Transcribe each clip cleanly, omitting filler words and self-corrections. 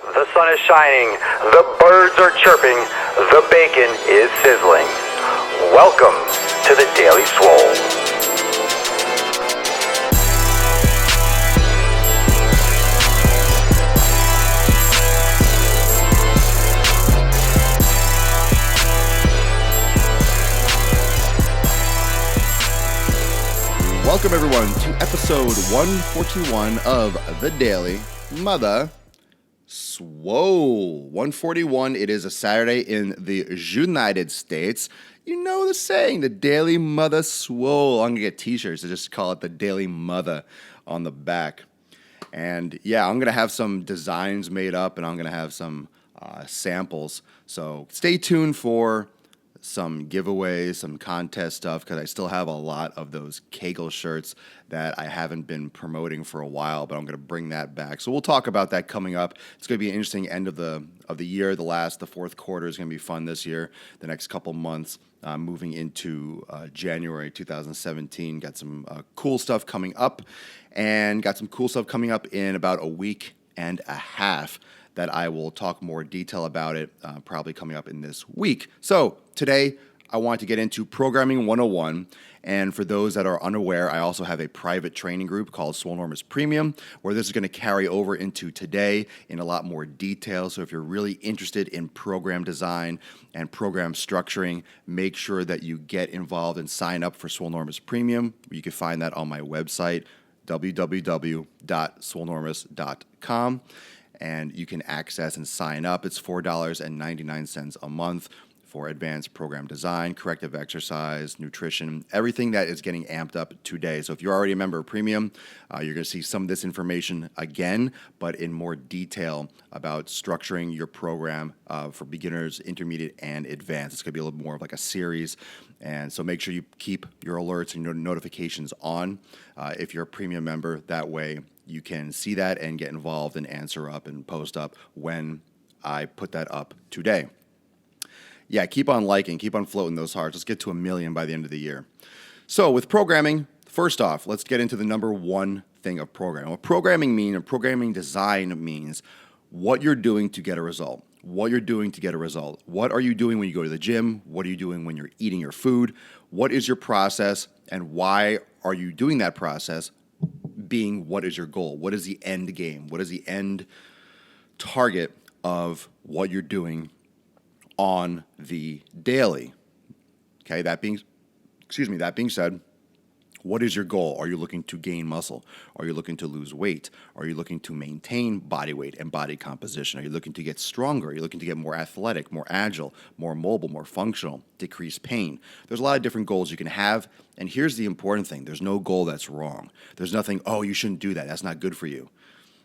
The sun is shining, the birds are chirping, the bacon is sizzling. Welcome to the Daily Swole. Welcome everyone to episode 141 of The Daily Mother Swole. 141, it is a Saturday in the United States. You know the saying, the Daily Mother Swole. I'm going to get t-shirts to just call it the Daily Mother on the back. And yeah, I'm going to have some designs made up and I'm going to have some samples. So stay tuned for some giveaways, some contest stuff, because I still have a lot of those Kegel shirts that I haven't been promoting for a while, but I'm going to bring that back. So we'll talk about that coming up. It's going to be an interesting end of the year. The fourth quarter is going to be fun this year. The next couple months, moving into January 2017, got some cool stuff coming up, and got some cool stuff coming up in about a week and a half that I will talk more detail about it, probably coming up in this week. So today, I want to get into Programming 101, and for those that are unaware, I also have a private training group called Swolenormous Premium, where this is going to carry over into today in a lot more detail. So if you're really interested in program design and program structuring, make sure that you get involved and sign up for Swolenormous Premium. You can find that on my website, www.swolenormous.com. And you can access and sign up. It's $4.99 a month for advanced program design, corrective exercise, nutrition, everything that is getting amped up today. So if you're already a member of Premium, you're going to see some of this information again, but in more detail about structuring your program for beginners, intermediate, and advanced. It's going to be a little more of like a series. And so make sure you keep your alerts and your notifications on if you're a Premium member. That way you can see that and get involved and answer up and post up when I put that up today. Yeah, keep on liking, keep on floating those hearts. Let's get to 1 million by the end of the year. So with programming, first off, let's get into the number one thing of programming. What programming means, and programming design means, what you're doing to get a result. What you're doing to get a result. What are you doing when you go to the gym? What are you doing when you're eating your food? What is your process, and why are you doing that process? Being, what is your goal? What is the end game? What is the end target of what you're doing on the daily? Okay, that being said, what is your goal? Are you looking to gain muscle? Are you looking to lose weight? Are you looking to maintain body weight and body composition? Are you looking to get stronger? Are you looking to get more athletic, more agile, more mobile, more functional, decrease pain? There's a lot of different goals you can have, and here's the important thing. There's no goal that's wrong. There's nothing, oh, you shouldn't do that. That's not good for you.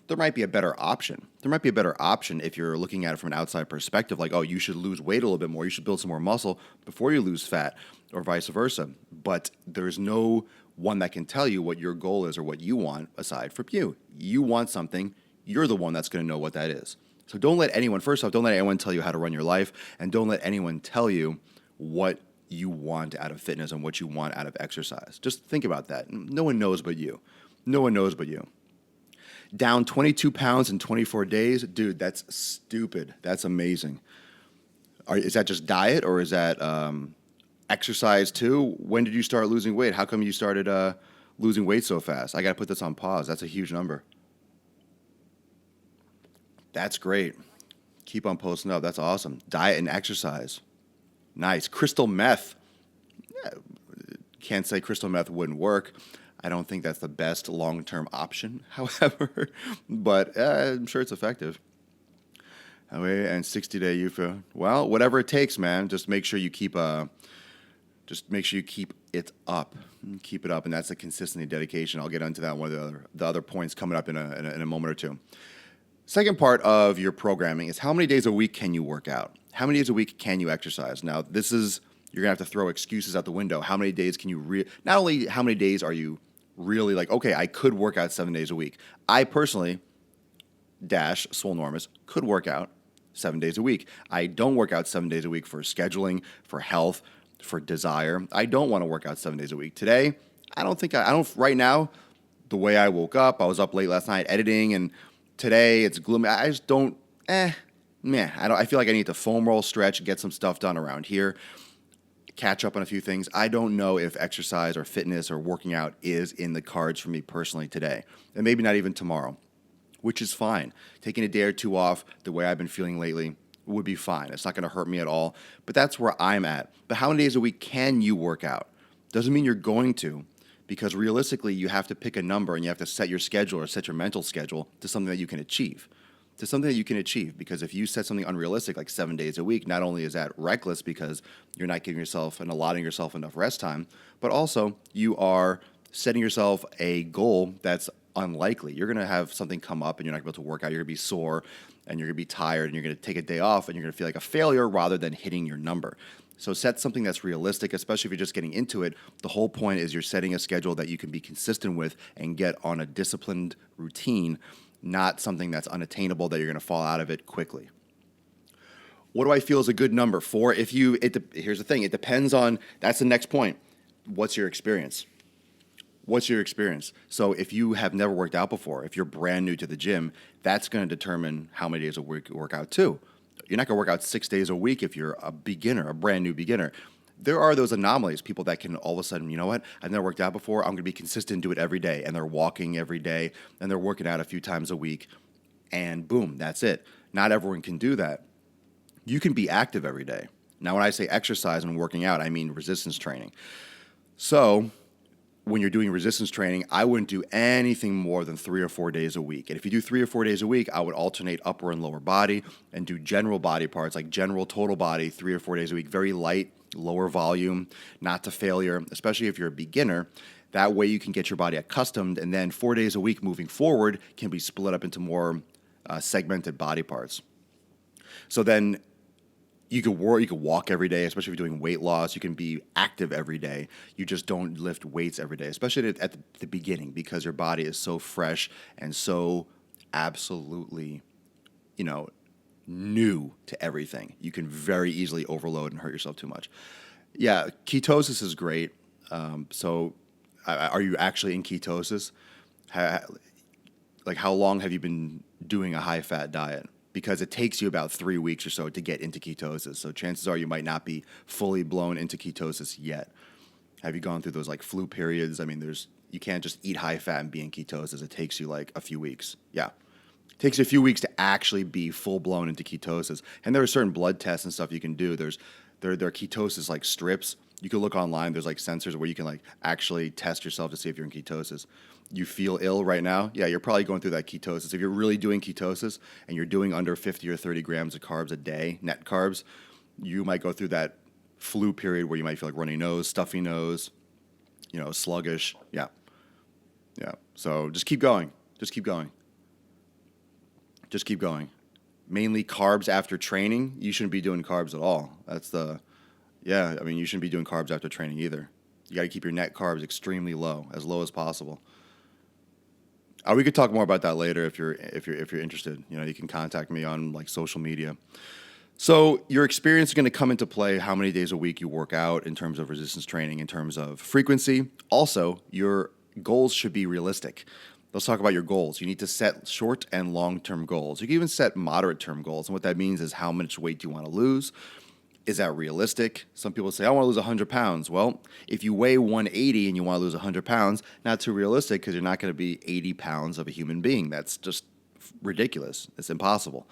There might be a better option. There might be a better option if you're looking at it from an outside perspective, like, oh, you should lose weight a little bit more. You should build some more muscle before you lose fat, or vice versa. But there's no one that can tell you what your goal is or what you want aside from you. You want something, you're the one that's going to know what that is. So don't let anyone tell you how to run your life, and don't let anyone tell you what you want out of fitness and what you want out of exercise. Just think about that. No one knows but you. No one knows but you. Down 22 pounds in 24 days? Dude, that's stupid. That's amazing. Is that just diet, or is that exercise too? When did you start losing weight? How come you started losing weight so fast? I got to put this on pause. That's a huge number. That's great. Keep on posting up. That's awesome. Diet and exercise. Nice. Crystal meth. Yeah, can't say crystal meth wouldn't work. I don't think that's the best long-term option, however, but I'm sure it's effective. And 60-day euphoria. Well, whatever it takes, man. Just make sure you keep it up. Keep it up, and that's a consistency, dedication. I'll get into that one of the other points coming up in a moment or two. Second part of your programming is how many days a week can you work out? How many days a week can you exercise? Now, you're going to have to throw excuses out the window. How many days can you not only how many days are you really like, okay, I could work out 7 days a week. I personally, Swolenormous, could work out 7 days a week. I don't work out 7 days a week for scheduling, for health, for desire. I don't want to work out 7 days a week. Today, right now, the way I woke up, I was up late last night editing, and today it's gloomy. I just don't meh. I feel like I need to foam roll, stretch, get some stuff done around here, catch up on a few things. I don't know if exercise or fitness or working out is in the cards for me personally today, and maybe not even tomorrow, which is fine. Taking a day or two off the way I've been feeling lately would be fine. It's not going to hurt me at all, but that's where I'm at. But how many days a week can you work out? Doesn't mean you're going to, because realistically, you have to pick a number and you have to set your schedule or set your mental schedule to something that you can achieve. To something that you can achieve, because if you set something unrealistic like 7 days a week, not only is that reckless because you're not giving yourself and allotting yourself enough rest time, but also you are setting yourself a goal that's unlikely. You're going to have something come up and you're not going to be able to work out. You're going to be sore and you're going to be tired and you're going to take a day off and you're going to feel like a failure rather than hitting your number. So set something that's realistic, especially if you're just getting into it. The whole point is you're setting a schedule that you can be consistent with and get on a disciplined routine, not something that's unattainable that you're going to fall out of it quickly. What do I feel is a good number for? Here's the thing. It depends on, that's the next point. What's your experience? What's your experience? So if you have never worked out before, if you're brand new to the gym, that's going to determine how many days a week you work out too. You're not going to work out 6 days a week if you're a beginner, a brand new beginner. There are those anomalies, people that can all of a sudden, you know what, I've never worked out before, I'm going to be consistent, do it every day, and they're walking every day, and they're working out a few times a week, and boom, that's it. Not everyone can do that. You can be active every day. Now, when I say exercise and working out, I mean resistance training. So when you're doing resistance training, I wouldn't do anything more than 3 or 4 days a week. And if you do 3 or 4 days a week, I would alternate upper and lower body and do general body parts, like general total body, 3 or 4 days a week, very light, lower volume, not to failure, especially if you're a beginner. That way you can get your body accustomed, and then 4 days a week moving forward can be split up into more segmented body parts. So then you could walk every day, especially if you're doing weight loss. You can be active every day. You just don't lift weights every day, especially at the beginning, because your body is so fresh and so absolutely, new to everything. You can very easily overload and hurt yourself too much. Yeah, ketosis is great. So are you actually in ketosis? How long have you been doing a high-fat diet? Because it takes you about 3 weeks or so to get into ketosis. So chances are you might not be fully blown into ketosis yet. Have you gone through those flu periods? I mean, you can't just eat high fat and be in ketosis. It takes you a few weeks. Yeah. It takes you a few weeks to actually be full blown into ketosis. And there are certain blood tests and stuff you can do. There are ketosis strips. You can look online. There's sensors where you can actually test yourself to see if you're in ketosis. You feel ill right now? Yeah, you're probably going through that ketosis. If you're really doing ketosis and you're doing under 50 or 30 grams of carbs a day, net carbs, you might go through that flu period where you might feel like runny nose, stuffy nose, sluggish. Yeah. Yeah. So just keep going. Just keep going. Just keep going. Mainly carbs after training. You shouldn't be doing carbs at all. You shouldn't be doing carbs after training either. You got to keep your net carbs extremely low as possible. We could talk more about that later if you're interested. You can contact me on social media. So your experience is going to come into play how many days a week you work out in terms of resistance training, in terms of frequency. Also, your goals should be realistic. Let's talk about your goals. You need to set short and long-term goals. You can even set moderate-term goals. And what that means is how much weight do you want to lose? Is that realistic? Some people say, I want to lose 100 pounds. Well, if you weigh 180 and you want to lose 100 pounds, not too realistic, because you're not going to be 80 pounds of a human being. That's just ridiculous. It's impossible.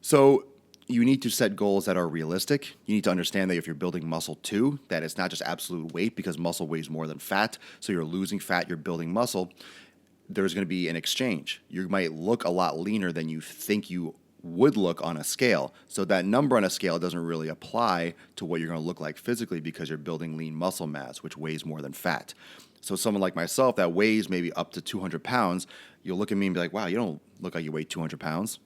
So you need to set goals that are realistic. You need to understand that if you're building muscle too, that it's not just absolute weight, because muscle weighs more than fat. So you're losing fat, you're building muscle. There's going to be an exchange. You might look a lot leaner than you think you would look on a scale. So that number on a scale doesn't really apply to what you're going to look like physically, because you're building lean muscle mass, which weighs more than fat. So someone like myself that weighs maybe up to 200 pounds, you'll look at me and be like, wow, you don't look like you weigh 200 pounds.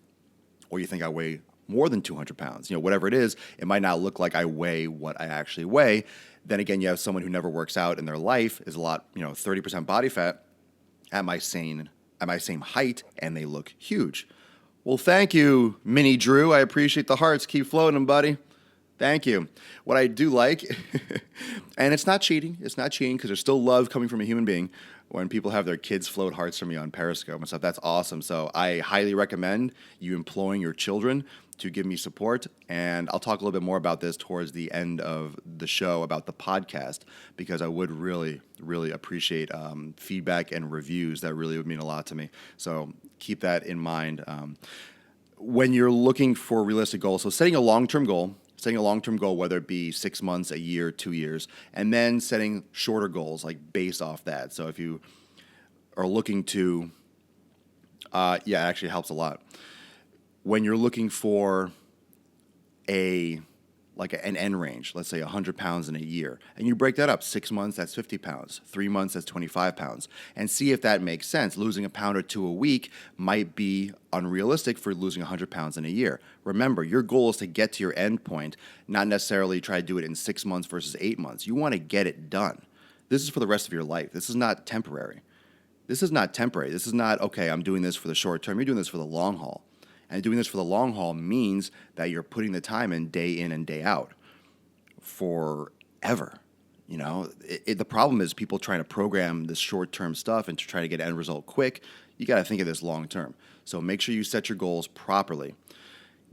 Or you think I weigh more than 200 pounds. Whatever it is, it might not look like I weigh what I actually weigh. Then again, you have someone who never works out in their life, is a lot, 30% body fat at my same height, and they look huge. Well, thank you, Mini Drew. I appreciate the hearts. Keep floating, buddy. Thank you. What I do like, and it's not cheating. It's not cheating, because there's still love coming from a human being. when people have their kids float hearts for me on Periscope and stuff. That's awesome. So I highly recommend you employing your children to give me support. And I'll talk a little bit more about this towards the end of the show about the podcast, because I would really, really appreciate feedback and reviews. That really would mean a lot to me. So keep that in mind. When you're looking for realistic goals, so setting a long-term goal, whether it be 6 months, a year, 2 years, and then setting shorter goals, like based off that. So if you are looking to, it actually helps a lot. When you're looking for an end range, let's say 100 pounds in a year, and you break that up, 6 months, that's 50 pounds, 3 months, that's 25 pounds, and see if that makes sense. Losing a pound or two a week might be unrealistic for losing 100 pounds in a year. Remember, your goal is to get to your end point, not necessarily try to do it in 6 months versus 8 months. You want to get it done. This is for the rest of your life. This is not temporary. This is not, okay, I'm doing this for the short term. You're doing this for the long haul. And doing this for the long haul means that you're putting the time in and day out forever. You know, the problem is people trying to program this short-term stuff and to try to get an end result quick. You got to think of this long-term. So make sure you set your goals properly.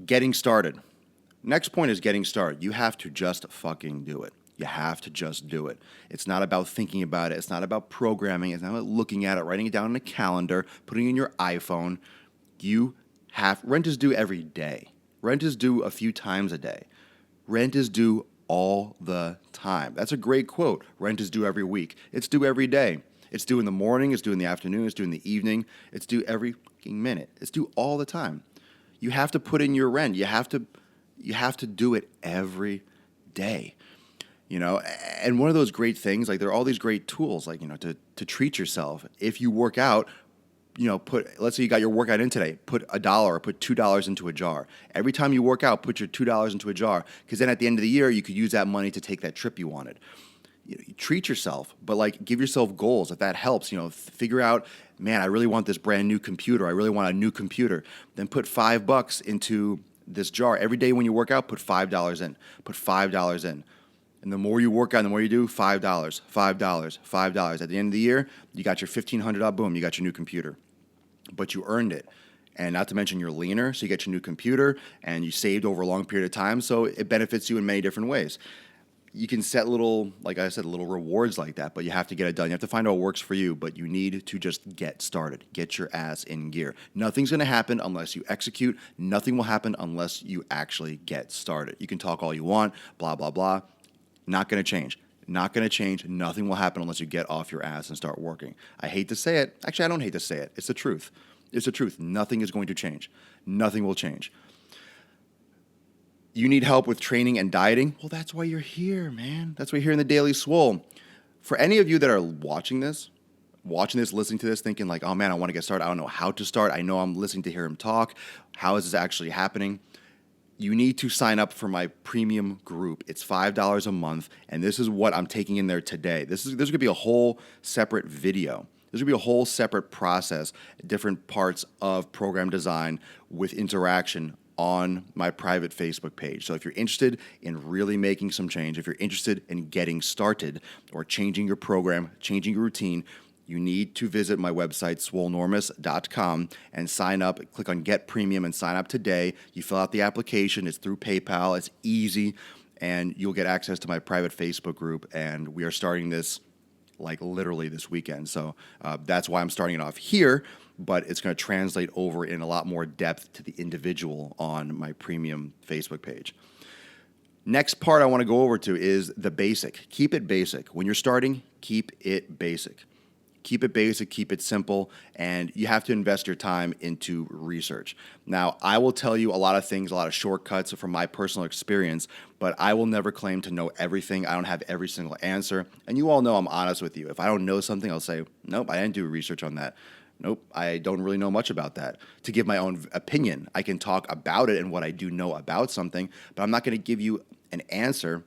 Getting started. Next point is getting started. You have to just fucking do it. You have to just do it. It's not about thinking about it. It's not about programming. It's not about looking at it, writing it down in a calendar, putting it in your iPhone. Rent is due every day. Rent is due a few times a day. Rent is due all the time. That's a great quote. Rent is due every week. It's due every day. It's due in the morning. It's due in the afternoon. It's due in the evening. It's due every fucking minute. It's due all the time. You have to put in your rent. You have to do it every day. You know, and one of those great things, like there are all these great tools, like, you know, to treat yourself. If you work out, you know, let's say you got your workout in today, put $1 or put $2 into a jar. Every time you work out, put your $2 into a jar, because then at the end of the year, you could use that money to take that trip you wanted. You treat yourself, but like give yourself goals. If that helps, you know, figure out, man, I really want this brand new computer. I really want a new computer. Then put $5 into this jar. Every day when you work out, put $5 in. Put $5 in. And the more you work out, the more you do, $5, $5. At the end of the year, you got your $1,500, boom, you got your new computer. But you earned it. And not to mention you're leaner, so you get your new computer, and you saved over a long period of time, so it benefits you in many different ways. You can set little rewards like that, but you have to get it done. You have to find out what works for you, but you need to just get started. Get your ass in gear. Nothing's going to happen unless you execute. Nothing will happen unless you actually get started. You can talk all you want, blah, blah, blah. Not going to change. Not going to change. Nothing will happen unless you get off your ass and start working. I hate to say it. Actually, I don't hate to say it. It's the truth. It's the truth. Nothing is going to change. Nothing will change. You need help with training and dieting? Well, that's why you're here, man. That's why you're here in the Daily Swole. For any of you that are watching this, listening to this, thinking like, oh man, I want to get started. I don't know how to start. I know I'm listening to hear him talk. How is this actually happening? You need to sign up for my premium group. It's $5 a month, and this is what I'm taking in there today. There's going to be a whole separate video. There's going to be a whole separate process, different parts of program design with interaction on my private Facebook page. So if you're interested in really making some change, if you're interested in getting started or changing your program, changing your routine, you need to visit my website, Swolenormous.com, and sign up. Click on Get Premium and sign up today. You fill out the application. It's through PayPal. It's easy, and you'll get access to my private Facebook group, and we are starting this like literally this weekend. So that's why I'm starting it off here, but it's going to translate over in a lot more depth to the individual on my premium Facebook page. Next part I want to go over to is the basic. Keep it basic. When you're starting, keep it basic. Keep it basic, keep it simple, and you have to invest your time into research. Now, I will tell you a lot of things, a lot of shortcuts from my personal experience, but I will never claim to know everything. I don't have every single answer, and you all know I'm honest with you. If I don't know something, I'll say, nope, I didn't do research on that. Nope, I don't really know much about that. To give my own opinion, I can talk about it and what I do know about something, but I'm not going to give you an answer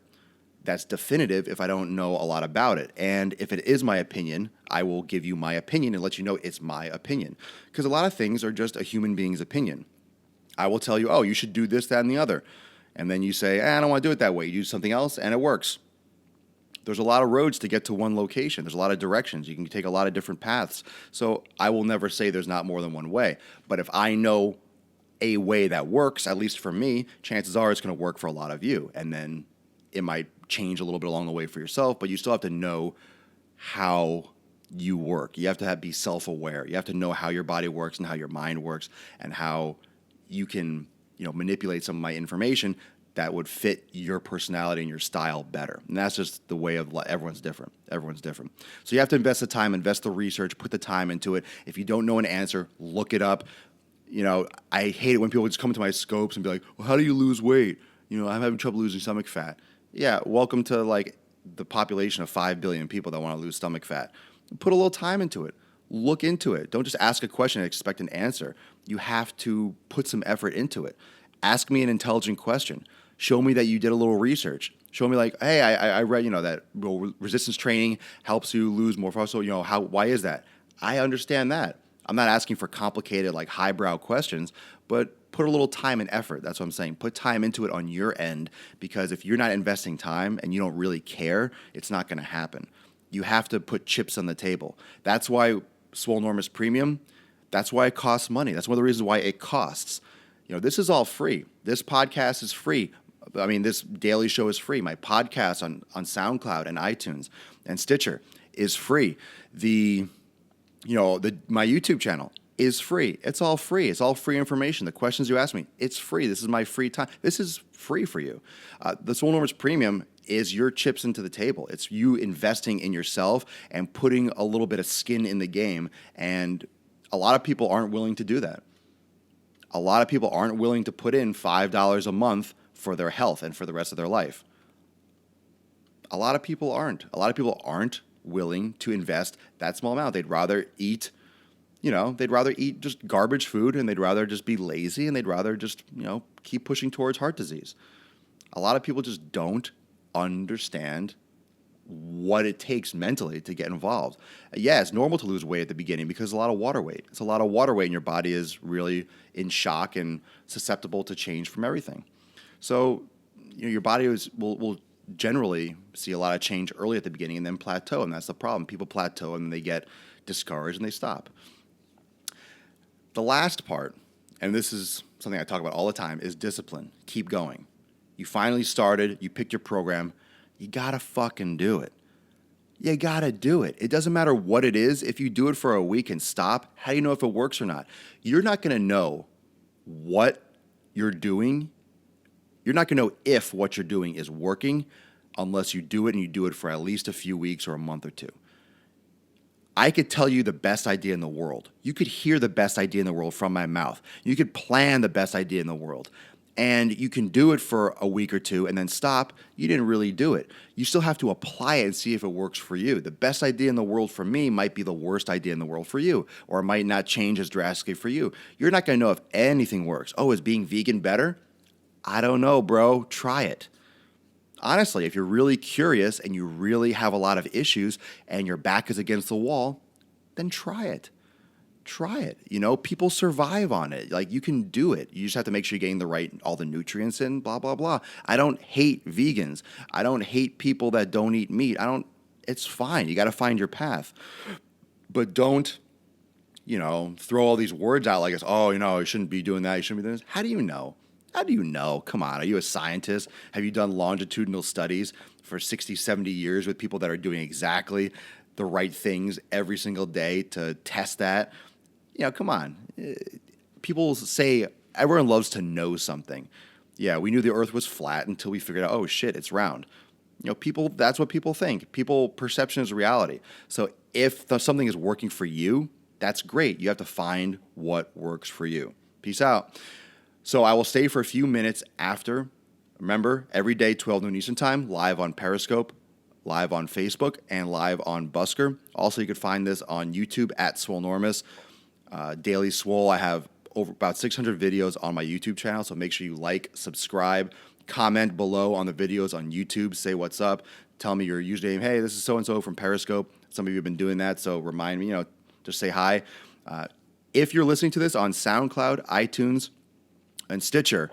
that's definitive if I don't know a lot about it. And if it is my opinion, I will give you my opinion and let you know it's my opinion. Because a lot of things are just a human being's opinion. I will tell you, oh, you should do this, that, and the other. And then you say, I don't want to do it that way. You do something else, and it works. There's a lot of roads to get to one location. There's a lot of directions. You can take a lot of different paths. So I will never say there's not more than one way. But if I know a way that works, at least for me, chances are it's going to work for a lot of you. And then it might change a little bit along the way for yourself, but you still have to know how you work. You have to be self-aware. You have to know how your body works and how your mind works and how you can, manipulate some of my information that would fit your personality and your style better. And that's just the way of life. Everyone's different. Everyone's different. So you have to invest the time, invest the research, put the time into it. If you don't know an answer, look it up. I hate it when people just come into my scopes and be like, well, how do you lose weight? I'm having trouble losing stomach fat. Yeah, welcome to the population of 5 billion people that want to lose stomach fat. Put a little time into it. Look into it. Don't just ask a question and expect an answer. You have to put some effort into it. Ask me an intelligent question. Show me that you did a little research. Show me hey, I read, that resistance training helps you lose more muscle. Why is that? I understand that. I'm not asking for complicated, highbrow questions, but put a little time and effort. That's what I'm saying. Put time into it on your end, because if you're not investing time and you don't really care, it's not going to happen. You have to put chips on the table. That's why Swolenormous Premium, that's why it costs money. That's one of the reasons why it costs. This is all free. This podcast is free. This daily show is free. My podcast on SoundCloud and iTunes and Stitcher is free. My YouTube channel is free. It's all free. It's all free information. The questions you ask me, it's free. This is my free time. This is free for you. The Swolenormous Premium is your chips into the table. It's you investing in yourself and putting a little bit of skin in the game. And a lot of people aren't willing to do that. A lot of people aren't willing to put in $5 a month for their health and for the rest of their life. A lot of people aren't. A lot of people aren't willing to invest that small amount. They'd rather eat, just garbage food, and they'd rather just be lazy, and they'd rather just, keep pushing towards heart disease. A lot of people just don't understand what it takes mentally to get involved. Yeah, it's normal to lose weight at the beginning because a lot of water weight. It's a lot of water weight, and your body is really in shock and susceptible to change from everything. So, your body will generally see a lot of change early at the beginning and then plateau, and that's the problem. People plateau and they get discouraged and they stop. The last part, and this is something I talk about all the time, is discipline. Keep going. You finally started, you picked your program, you gotta fucking do it. You gotta do it. It doesn't matter what it is. If you do it for a week and stop, how do you know if it works or not? You're not gonna know what you're doing. You're not gonna know if what you're doing is working unless you do it, and you do it for at least a few weeks or a month or two. I could tell you the best idea in the world. You could hear the best idea in the world from my mouth. You could plan the best idea in the world. And you can do it for a week or two and then stop. You didn't really do it. You still have to apply it and see if it works for you. The best idea in the world for me might be the worst idea in the world for you, or it might not change as drastically for you. You're not going to know if anything works. Oh, is being vegan better? I don't know, bro. Try it. Honestly, if you're really curious and you really have a lot of issues and your back is against the wall, then try it. Try it. People survive on it. You can do it. You just have to make sure you're getting all the nutrients in, blah, blah, blah. I don't hate vegans. I don't hate people that don't eat meat. It's fine. You got to find your path. But don't, throw all these words out you shouldn't be doing that. You shouldn't be doing this. How do you know? How do you know? Come on. Are you a scientist? Have you done longitudinal studies for 60, 70 years with people that are doing exactly the right things every single day to test that? Come on. People say everyone loves to know something. Yeah, we knew the earth was flat until we figured out, oh shit, it's round. That's what people think. Perception is reality. So if something is working for you, that's great. You have to find what works for you. Peace out. So I will stay for a few minutes after. Remember, every day, 12 noon Eastern Time, live on Periscope, live on Facebook, and live on Busker. Also, you can find this on YouTube at Swolenormous. Daily Swole. I have about 600 videos on my YouTube channel, so make sure you subscribe, comment below on the videos on YouTube, say what's up, tell me your username. Hey, this is so-and-so from Periscope. Some of you have been doing that, so remind me, just say hi. If you're listening to this on SoundCloud, iTunes, and Stitcher,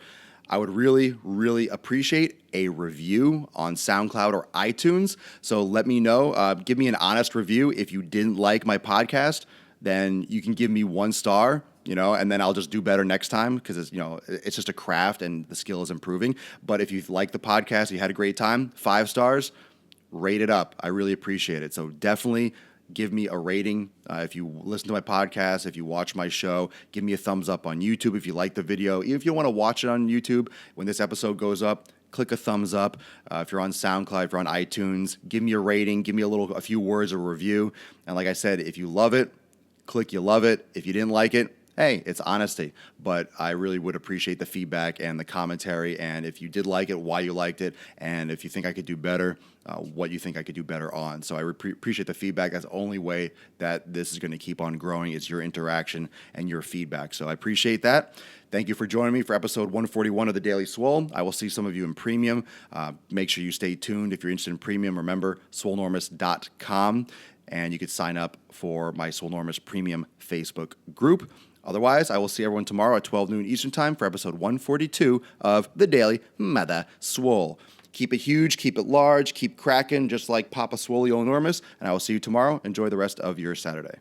I would really, really appreciate a review on SoundCloud or iTunes. So let me know. Give me an honest review. If you didn't like my podcast, then you can give me 1 star, and then I'll just do better next time because it's just a craft and the skill is improving. But if you like the podcast, you had a great time, 5 stars, rate it up. I really appreciate it. So definitely give me a rating. If you listen to my podcast, if you watch my show, give me a thumbs up on YouTube if you like the video. Even if you want to watch it on YouTube, when this episode goes up, click a thumbs up. If you're on SoundCloud, if you're on iTunes, give me a rating, give me a few words of review. And like I said, if you love it, click you love it. If you didn't like it, hey, it's honesty. But I really would appreciate the feedback and the commentary. And if you did like it, why you liked it. And if you think I could do better, what you think I could do better on. So I appreciate the feedback. That's the only way that this is going to keep on growing is your interaction and your feedback. So I appreciate that. Thank you for joining me for episode 141 of the Daily Swole. I will see some of you in premium. Make sure you stay tuned. If you're interested in premium, remember Swolenormous.com. And you could sign up for my Swolenormous Premium Facebook group. Otherwise, I will see everyone tomorrow at 12 noon Eastern Time for episode 142 of the Daily Mother Swole. Keep it huge, keep it large, keep cracking, just like Papa Swolenormous. And I will see you tomorrow. Enjoy the rest of your Saturday.